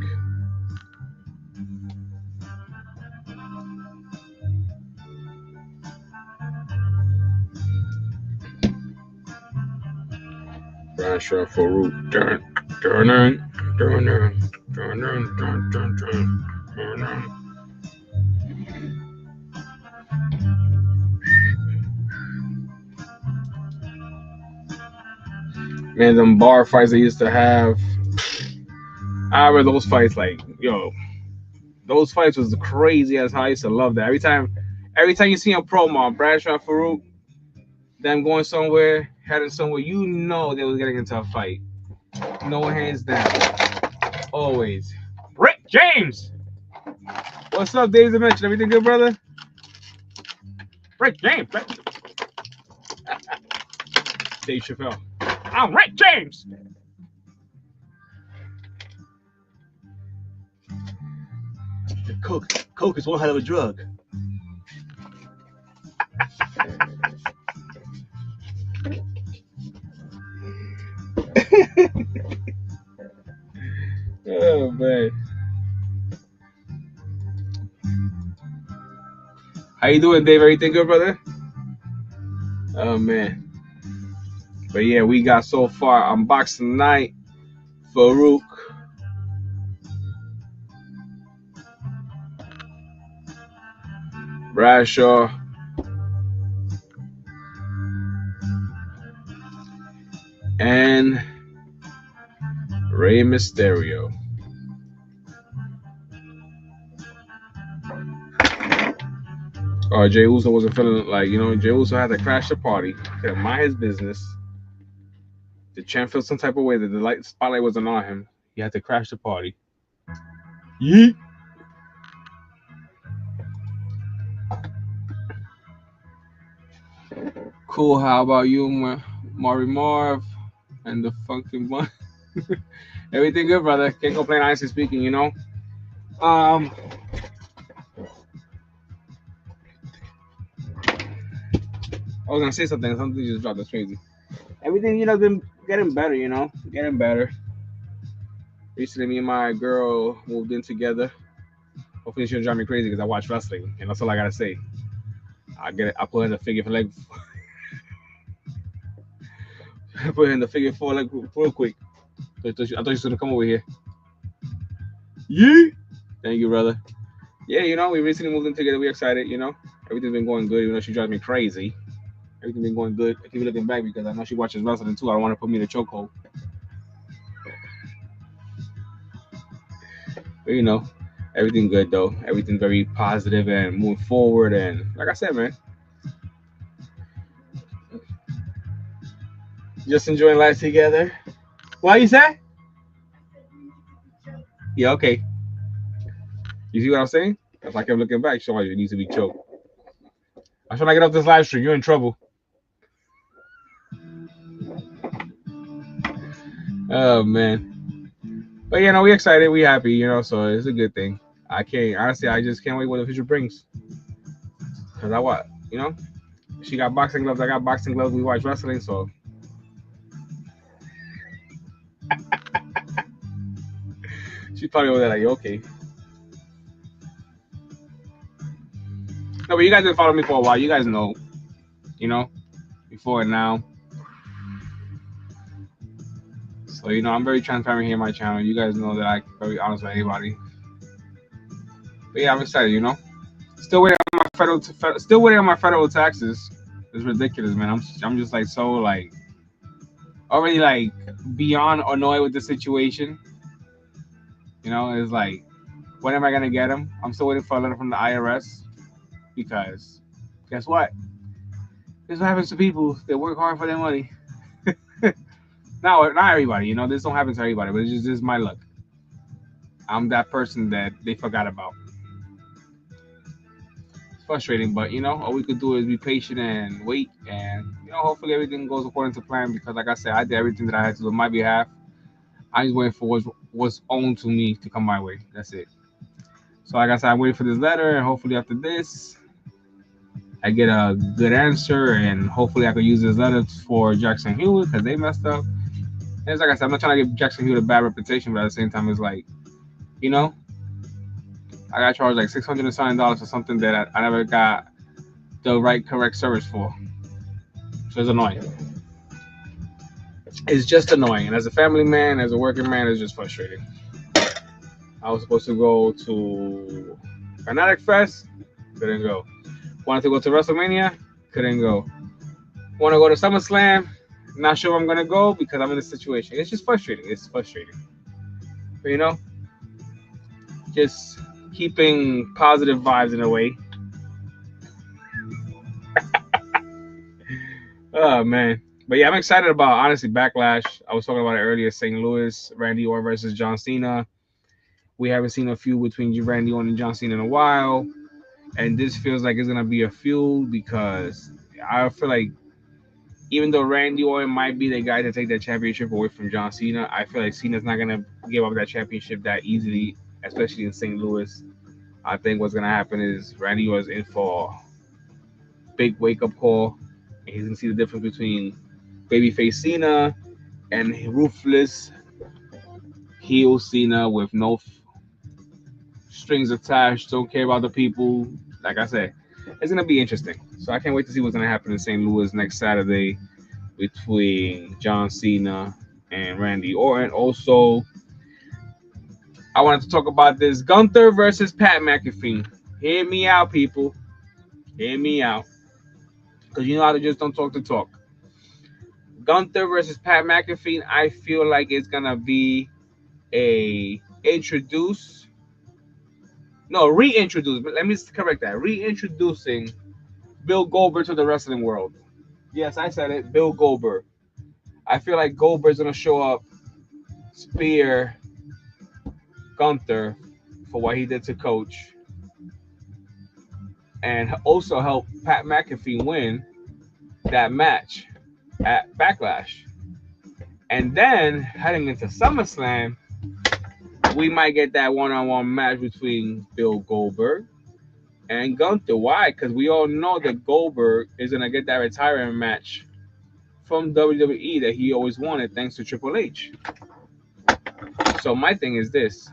Bradshaw and Farouk. Dun, dun, dun, dun, dun, dun, dun, dun, dun, dun, dun. Man, them bar fights they used to have. I remember those fights like, yo, those fights was crazy as hell. I used to love that. Every time you see a promo, Bradshaw Farouk, them going somewhere, heading somewhere, you know they was getting into a fight. No hands down. Always. Rick James! What's up, Dave Dimension? Everything good, brother? Rick James. Dave Chappelle. I'm Rick James! Coke is one hell of a drug. Oh, man. How you doing, Dave? Everything good, brother? Oh, man. But yeah, we got so far unboxed tonight. Farouk. Bradshaw. And Rey Mysterio. Jey Uso wasn't feeling like, Jey Uso had to crash the party. Could mind his business. The champ felt some type of way that the spotlight wasn't on him. He had to crash the party. Yeet. Cool. How about you, Mari Marv and the Funkin' Bun? Everything good, brother. Can't complain, honestly speaking, I was gonna say something. Something just dropped. That's crazy. Everything, been getting better. Getting better. Recently, me and my girl moved in together. Hopefully, she don't drive me crazy because I watch wrestling, and that's all I gotta say. I get it. I put in the figure for like. I put in the figure four like real quick. I thought you was gonna come over here. Yeah. Thank you, brother. Yeah, we recently moved in together. We're excited. Everything's been going good. Even though she drives me crazy. Everything's been going good. I keep looking back because I know she watches wrestling too. I don't want to put me in a chokehold. But everything good though. Everything very positive and moving forward. And like I said, man, just enjoying life together. What you say? Yeah, okay. You see what I'm saying? If I kept looking back, showing you needs to be choked. I should not get off this live stream. You're in trouble. Oh man. But we're excited. We happy. So it's a good thing. I just can't wait what the future brings. Cause I what? She got boxing gloves. I got boxing gloves. We watch wrestling, so. She's probably over there like, okay. No, but you guys been following me for a while. You guys know, before and now. So I'm very transparent here on my channel. You guys know that I'm very honest with anybody. But yeah, I'm excited. Still waiting on my federal taxes. It's ridiculous, man. I'm just like so like already like beyond annoyed with the situation. It's like, when am I gonna get them? I'm still waiting for a letter from the IRS because guess what? This is what happens to people that work hard for their money. Not everybody, this don't happen to everybody, but it's just my luck. I'm that person that they forgot about. It's frustrating, but all we could do is be patient and wait, and hopefully everything goes according to plan. Because, like I said, I did everything that I had to do on my behalf. I'm just waiting for what's owed to me to come my way. That's it. So, like I said, I'm waiting for this letter, and hopefully after this, I get a good answer, and hopefully I could use this letter for Jackson Hewitt because they messed up. And it's like I said, I'm not trying to give Jackson Hewitt a bad reputation, but at the same time, it's like, I got charged like $600 and something for something that I never got the correct service for. So it's annoying. It's just annoying. And as a family man, as a working man, it's just frustrating. I was supposed to go to Fanatic Fest, couldn't go. Wanted to go to WrestleMania, couldn't go. Want to go to SummerSlam, not sure I'm gonna go because I'm in this situation. It's just frustrating. It's frustrating. But just keeping positive vibes in a way. Oh man. But yeah, I'm excited about, honestly, Backlash. I was talking about it earlier. St. Louis, Randy Orton versus John Cena. We haven't seen a feud between Randy Orton and John Cena in a while. And this feels like it's going to be a feud because I feel like even though Randy Orton might be the guy to take that championship away from John Cena, I feel like Cena's not going to give up that championship that easily, especially in St. Louis. I think what's going to happen is Randy was in for a big wake-up call. And he's going to see the difference between babyface Cena and ruthless heel Cena with no strings attached, don't care about the people. Like I said, it's going to be interesting. So I can't wait to see what's going to happen in St. Louis next Saturday between John Cena and Randy Orton. Also, I wanted to talk about this Gunther versus Pat McAfee. Hear me out, people. Hear me out. Because I just don't talk the talk. Gunther versus Pat McAfee, I feel like it's going to be reintroduce. But let me correct that. Reintroducing Bill Goldberg to the wrestling world. Yes, I said it. Bill Goldberg. I feel like Goldberg's going to show up, spear Gunther for what he did to Coach, and also help Pat McAfee win that match at Backlash. And then heading into SummerSlam, we might get that one-on-one match between Bill Goldberg and Gunther. Why? Because we all know that Goldberg is going to get that retirement match from WWE that he always wanted thanks to Triple H. So my thing is this.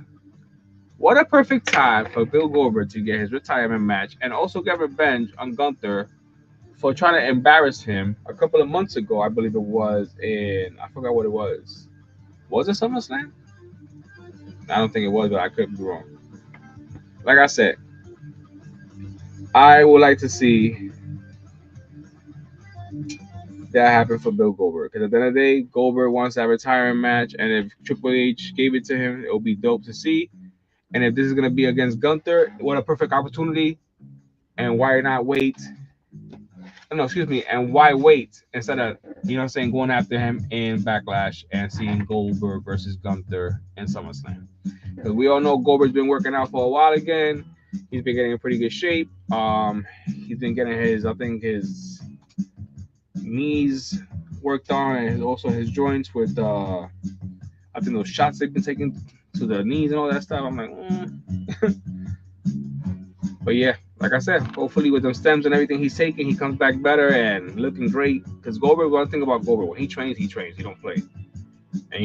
What a perfect time for Bill Goldberg to get his retirement match and also get revenge on Gunther for trying to embarrass him a couple of months ago. I believe it was I forgot what it was. Was it SummerSlam? I don't think it was, but I could be wrong. Like I said, I would like to see that happen for Bill Goldberg. Because at the end of the day, Goldberg wants that retirement match, and if Triple H gave it to him, it would be dope to see. And if this is going to be against Gunther, what a perfect opportunity. And why not wait? No, excuse me. And why wait instead of, going after him in Backlash and seeing Goldberg versus Gunther in SummerSlam? Because we all know Goldberg's been working out for a while again. He's been getting in pretty good shape. He's been getting his knees worked on, and also his joints with I think those shots they've been taking to the knees and all that stuff. I'm like, But yeah, like I said, hopefully with those stems and everything he's taking, he comes back better and looking great. Because Goldberg, one thing about Goldberg, when he trains, he don't play. And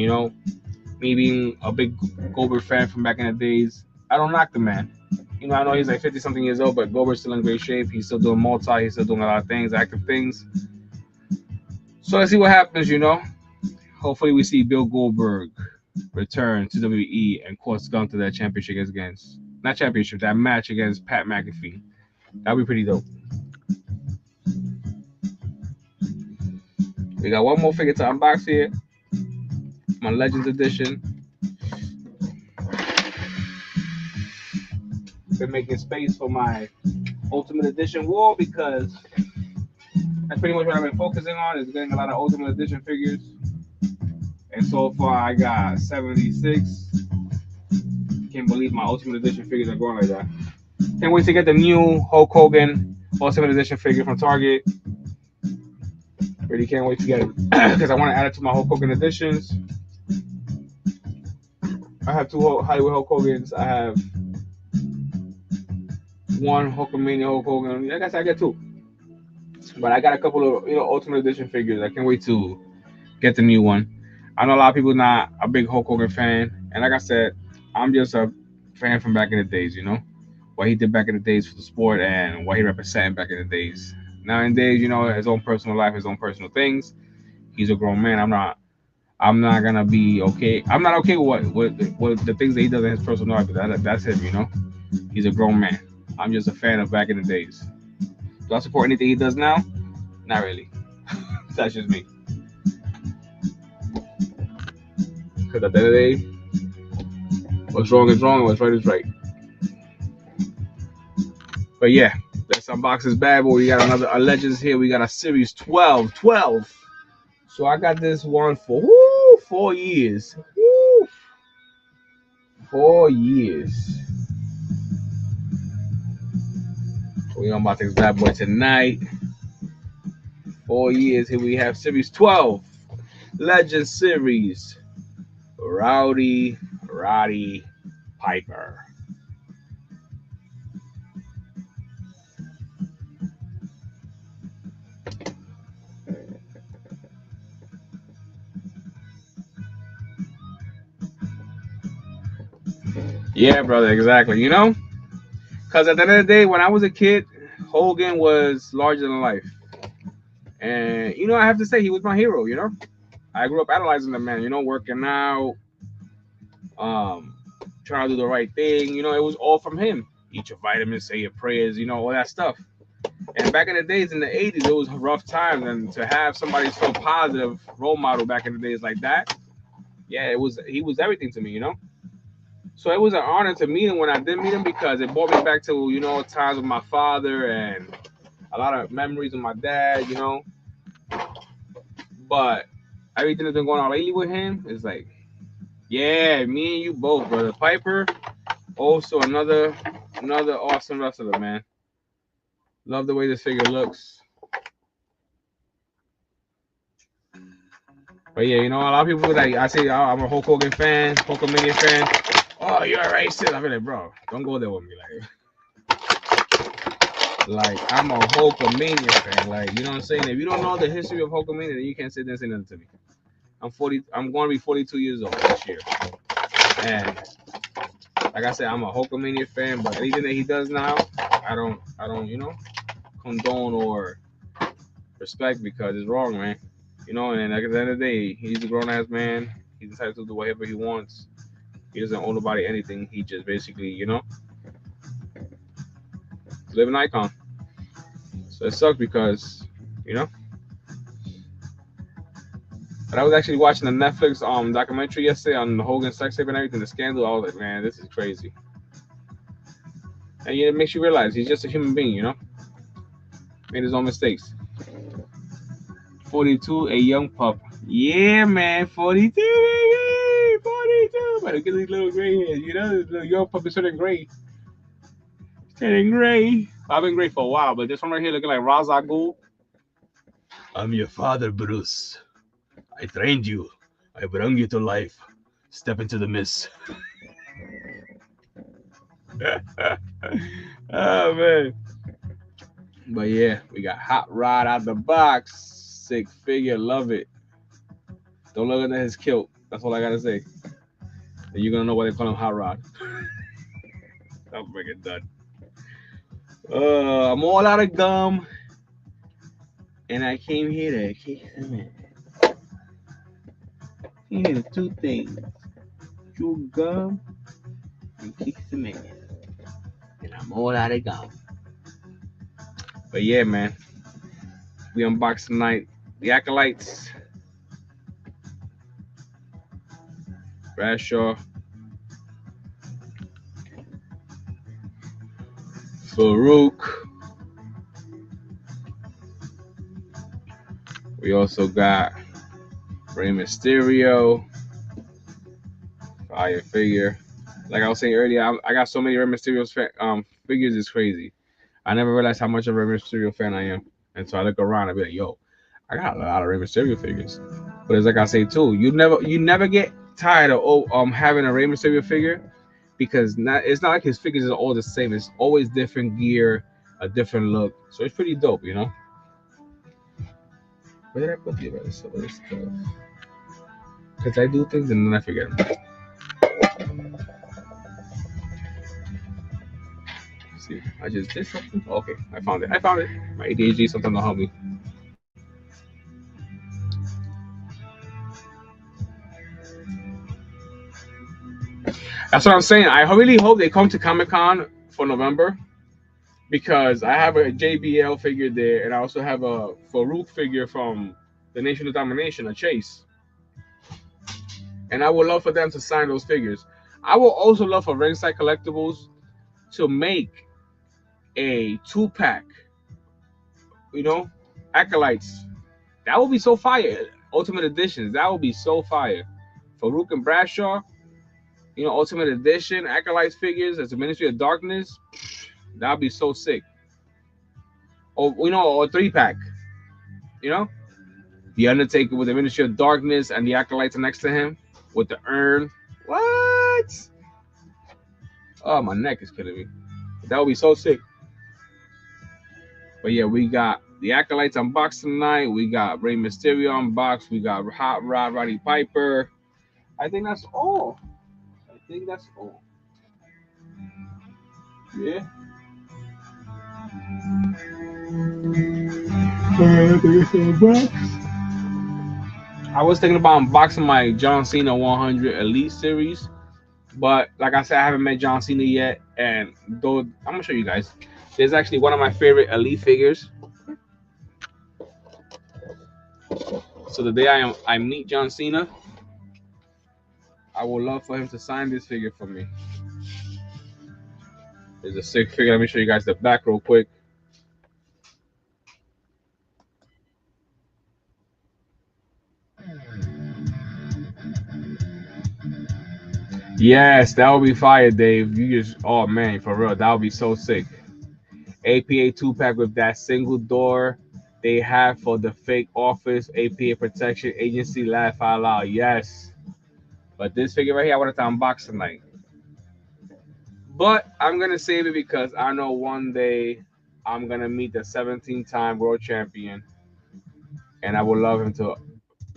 Me being a big Goldberg fan from back in the days, I don't knock the man. I know he's like 50 something years old, but Goldberg's still in great shape. He's still doing multi. He's still doing a lot of things, active things. So let's see what happens. Hopefully we see Bill Goldberg return to WWE and course gun to that championship against not championship, that match against Pat McAfee. That'd be pretty dope. We got one more figure to unbox here. My Legends Edition. Been making space for my Ultimate Edition wall because that's pretty much what I've been focusing on, is getting a lot of Ultimate Edition figures. And so far I got 76. Can't believe my Ultimate Edition figures are going like that. Can't wait to get the new Hulk Hogan Ultimate Edition figure from Target. Really can't wait to get it because I want to add it to my Hulk Hogan editions. I have two Hollywood Hulk Hogans. I have one Hulkamania Hulk Hogan. Like I said, I get two. But I got a couple of Ultimate Edition figures. I can't wait to get the new one. I know a lot of people not a big Hulk Hogan fan, and like I said, I'm just a fan from back in the days. What he did back in the days for the sport and what he represented back in the days. Nowadays, his own personal life, his own personal things. He's a grown man. I'm not gonna be okay. I'm not okay with the things that he does in his personal life. But that's him. He's a grown man. I'm just a fan of back in the days. Do I support anything he does now? Not really. That's just me. Because at the end of the day, what's wrong is wrong and what's right is right. But yeah, let's unbox this bad boy. We got a Legends here. We got a Series 12. So I got this one for 4 years. 4 years. We gonna unbox this bad boy tonight. 4 years. Here we have Series 12. Legend Series. Roddy Piper. Yeah, brother, exactly. Because at the end of the day, when I was a kid, Hogan was larger than life. And, I have to say, he was my hero, I grew up idolizing the man, working out, trying to do the right thing. It was all from him. Eat your vitamins, say your prayers, all that stuff. And back in the days, in the 80s, it was a rough time. And to have somebody so positive role model back in the days like that, yeah, he was everything to me, So it was an honor to meet him when I did meet him because it brought me back to, times with my father and a lot of memories of my dad, But everything that's been going on lately with him is like, yeah, me and you both, brother. Piper, also another awesome wrestler, man. Love the way this figure looks. But yeah, a lot of people like I say, oh, I'm a Hulk Hogan fan, Hulkamania fan. Oh, you're a racist. I'm like, bro, don't go there with me, like I'm a Hulkamania fan. Like, you know what I'm saying? If you don't know the history of Hulkamania, then you can't sit there and say nothing to me. I'm going to be 42 years old this year, and like I said, I'm a Hulkamania fan. But anything that he does now, I don't, condone or respect because it's wrong, man. And like at the end of the day, he's a grown ass man. He's entitled to do whatever he wants. He doesn't owe nobody anything. He just basically, live an icon. So it sucks because, But I was actually watching the Netflix documentary yesterday on the Hogan sex tape and everything, the scandal. I was like, man, this is crazy. And it makes you realize he's just a human being, Made his own mistakes. 42, a young pup. Yeah, man, 42, baby, 42. Better get these little gray hairs, this little young pup is turning gray. It's turning gray. I've been gray for a while, but this one right here looking like Ra's al Ghul. I'm your father, Bruce. I trained you. I brought you to life. Step into the mist. Oh, man. But yeah, we got Hot Rod out the box. Sick figure. Love it. Don't look at his kilt. That's all I got to say. And you're gonna know why they call him Hot Rod. I'll bring it done. I'm all out of gum, and I came here to kick some ass. Came here to two things: chew gum and kick some ass. And I'm all out of gum. But yeah, man, we unboxed tonight the Acolytes, Bradshaw, Farouk. We also got Rey Mysterio, fire figure. Like I was saying earlier, I got so many Rey Mysterio figures. It's crazy. I never realized how much of a Rey Mysterio fan I am. And so I look around and be like, yo, I got a lot of Rey Mysterio figures. But it's like I say too, you never get tired of having a Rey Mysterio figure, because it's not like his figures are all the same. It's always different gear, a different look. So it's pretty dope, you know. Where did I put the rest of this stuff? Because I do things and then I forget them. See, I just did something. Okay, I found it. My ADHD something to help me. That's what I'm saying. I really hope they come to Comic-Con for November, because I have a JBL figure there, and I also have a Farouk figure from the Nation of Domination, a Chase. And I would love for them to sign those figures. I would also love for Ringside Collectibles to make a 2-pack, you know, Acolytes. That would be so fire. Ultimate Editions, that would be so fire. Farouk and Bradshaw, you know, Ultimate Edition, Acolytes figures as a Ministry of Darkness, that would be so sick. Or, you know, or 3-pack, you know? The Undertaker with the Ministry of Darkness and the Acolytes next to him with the urn. What? Oh, my neck is killing me. That would be so sick. But yeah, we got the Acolytes unboxed tonight. We got Rey Mysterio unboxed. We got Hot Rod, Roddy Piper. I think that's all. Yeah. I was thinking about unboxing my John Cena 100 Elite Series, but like I said, I haven't met John Cena yet. And though I'm gonna show you guys, there's actually one of my favorite Elite figures. So the day I meet John Cena, I would love for him to sign this figure for me. It's a sick figure. Let me show you guys the back real quick. Yes, that would be fire, Dave. You just, oh man, for real, that would be so sick. APA 2-pack with that single door they have for the fake office, APA protection agency. Laugh out loud. Yes. But this figure right here, I wanted to unbox tonight. But I'm gonna save it because I know one day I'm gonna meet the 17-time world champion, and I would love him to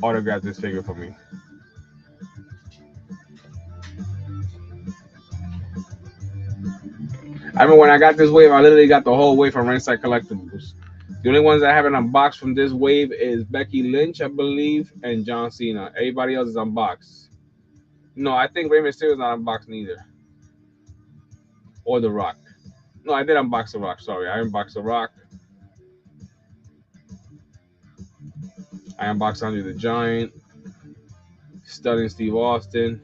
autograph this figure for me. I remember when I got this wave, I literally got the whole wave from Ringside Collectibles. The only ones I haven't unboxed from this wave is Becky Lynch, I believe, and John Cena. Everybody else is unboxed. No, I think Rey Mysterio is not unboxed neither. Or The Rock. No, I did unbox The Rock. Sorry, I unboxed The Rock. I unboxed Andre the Giant. Stunning Steve Austin.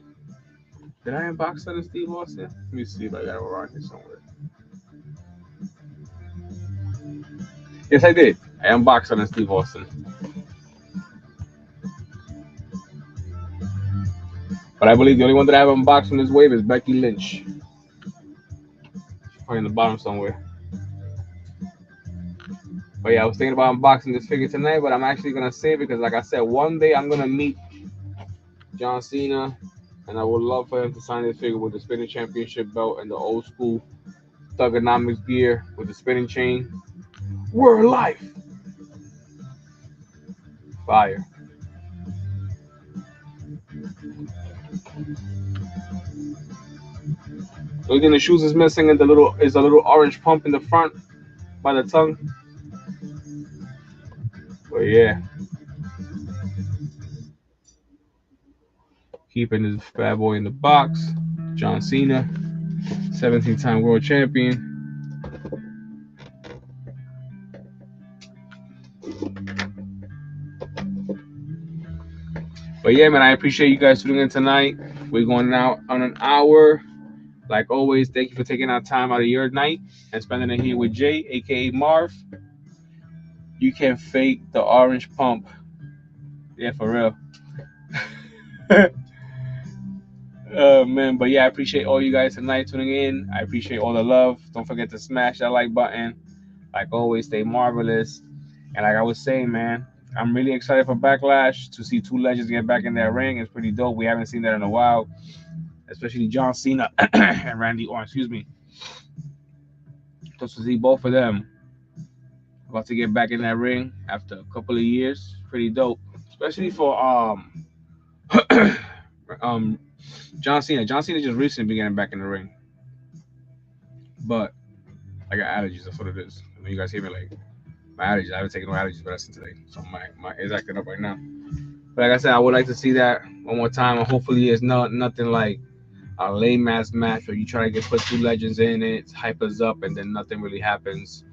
Did I unbox Stunning Steve Austin? Let me see if I got it around here somewhere. Yes, I did. I unboxed Stunning Steve Austin. But I believe the only one that I have unboxed from this wave is Becky Lynch. Probably in the bottom somewhere. But yeah, I was thinking about unboxing this figure tonight, but I'm actually gonna save it because, like I said, one day I'm gonna meet John Cena, and I would love for him to sign this figure with the spinning championship belt and the old school Thugonomics gear with the spinning chain. We're life. Fire. The only thing the shoes is missing is a little orange pump in the front by the tongue. But yeah, keeping this bad boy in the box. John Cena, 17-time world champion. But yeah, man, I appreciate you guys tuning in tonight. We're going out on an hour. Like always, thank you for taking our time out of your night and spending it here with Jay, aka Marv. You can fake the orange pump. Yeah, for real. Oh man, but yeah, I appreciate all you guys tonight tuning in. I appreciate all the love. Don't forget to smash that like button. Like always, stay marvelous. And like I was saying, man, I'm really excited for Backlash to see two legends get back in that ring. It's pretty dope. We haven't seen that in a while, especially John Cena and Randy Orton. Excuse me. Just to see both of them about to get back in that ring after a couple of years, pretty dope. Especially for um John Cena. John Cena just recently began back in the ring, but I got allergies. That's what it is. I mean, you guys hear me like my allergies. I haven't taken no allergies medicine today, so my is acting up right now. But like I said, I would like to see that one more time, and hopefully it's nothing like a lame ass match where you try to get put two legends in it, hype us up, and then nothing really happens,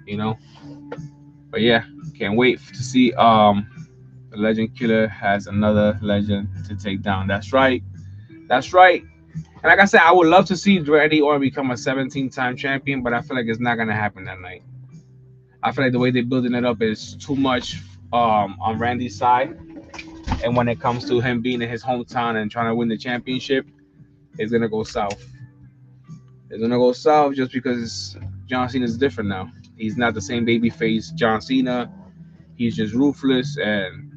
you know. But yeah, can't wait to see the Legend Killer has another legend to take down. That's right. That's right. And like I said, I would love to see Randy Orton become a 17-time champion, but I feel like it's not gonna happen that night. I feel like the way they're building it up is too much on Randy's side, and when it comes to him being in his hometown and trying to win the championship, it's gonna go south. It's gonna go south just because John Cena is different now. He's not the same babyface John Cena. He's just ruthless, and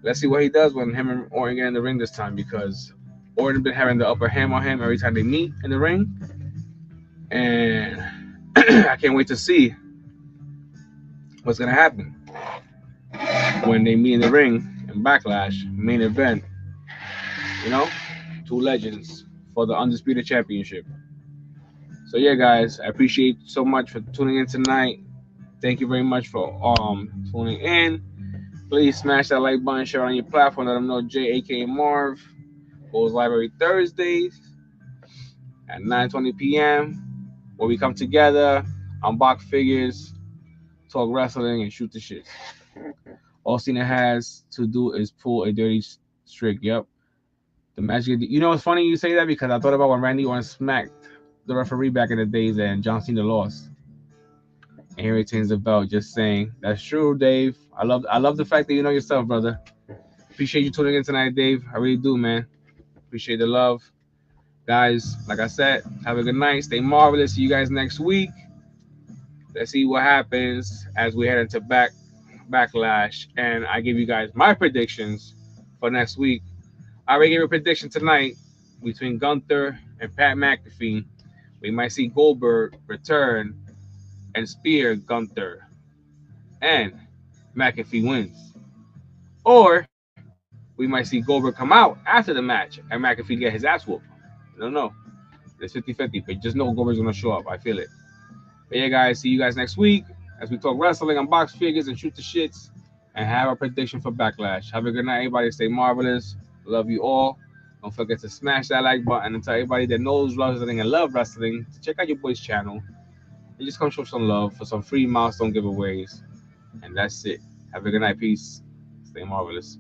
let's see what he does when him and Orton get in the ring this time because Orton been having the upper hand on him every time they meet in the ring, and I can't wait to see what's gonna happen when they meet in the ring in Backlash main event. You know, two legends for the undisputed championship. So yeah, guys, I appreciate so much for tuning in tonight. Thank you very much for tuning in. Please smash that like button, share on your platform. Let them know J, aka Marv, goes live every Thursdays at 9:20 p.m. where we come together, unbox figures, talk wrestling, and shoot the shit. All Cena has to do is pull a dirty streak. Yep. The magic. You know, it's funny you say that because I thought about when Randy Orton smacked the referee back in the days and John Cena lost. And he retains the belt. Just saying. That's true, Dave. I love the fact that you know yourself, brother. Appreciate you tuning in tonight, Dave. I really do, man. Appreciate the love. Guys, like I said, have a good night. Stay marvelous. See you guys next week. Let's see what happens as we head into backlash. And I give you guys my predictions for next week. I already gave a prediction tonight between Gunther and Pat McAfee. We might see Goldberg return and spear Gunther, and McAfee wins. Or we might see Goldberg come out after the match and McAfee get his ass whooped. I don't know. It's 50-50, but just know Goldberg's going to show up. I feel it. But yeah, guys, see you guys next week as we talk wrestling, unbox figures, and shoot the shits, and have a prediction for Backlash. Have a good night, everybody. Stay marvelous. Love you all. Don't forget to smash that like button and tell everybody that knows wrestling and love wrestling to check out your boy's channel and just come show some love for some free milestone giveaways. And that's it. Have a good night. Peace. Stay marvelous.